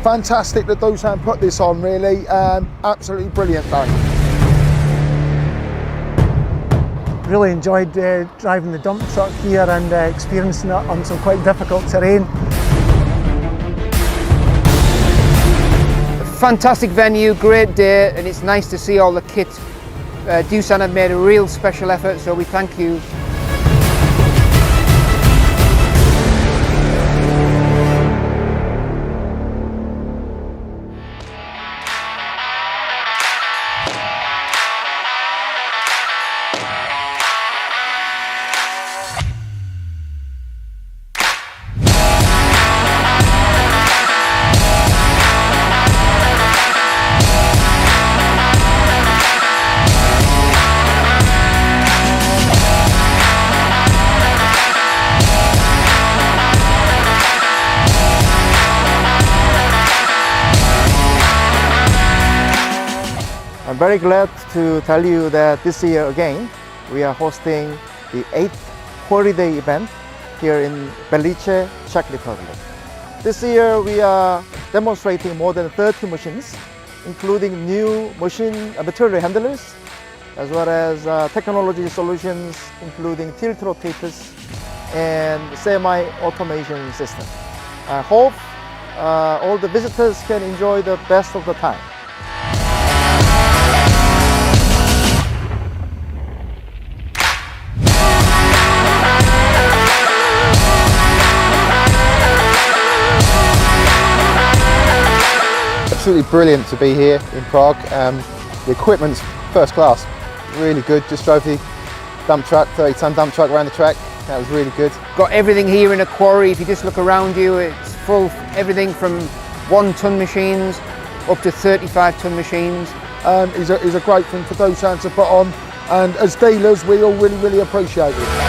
Fantastic that Doosan put this on, really. Absolutely brilliant day. Really enjoyed driving the dump truck here and experiencing it on some quite difficult terrain. Fantastic venue, great day, and it's nice to see all the kit. Doosan have made a real special effort, so we thank you. I'm very glad to tell you that this year again we are hosting the 8th Quarry Day event here in Belice, Czech Republic. This year we are demonstrating more than 30 machines, including new machine material handlers, as well as technology solutions including tilt rotators and semi-automation system. I hope all the visitors can enjoy the best of the time. Absolutely brilliant to be here in Prague. The equipment's first class, really good. Just drove the dump truck, 30-ton dump truck around the track. That was really good. Got everything here in a quarry. If you just look around you, it's full, everything from 1-ton machines up to 35-ton machines. Is a great thing for Doosan to put on, and as dealers we all really appreciate it.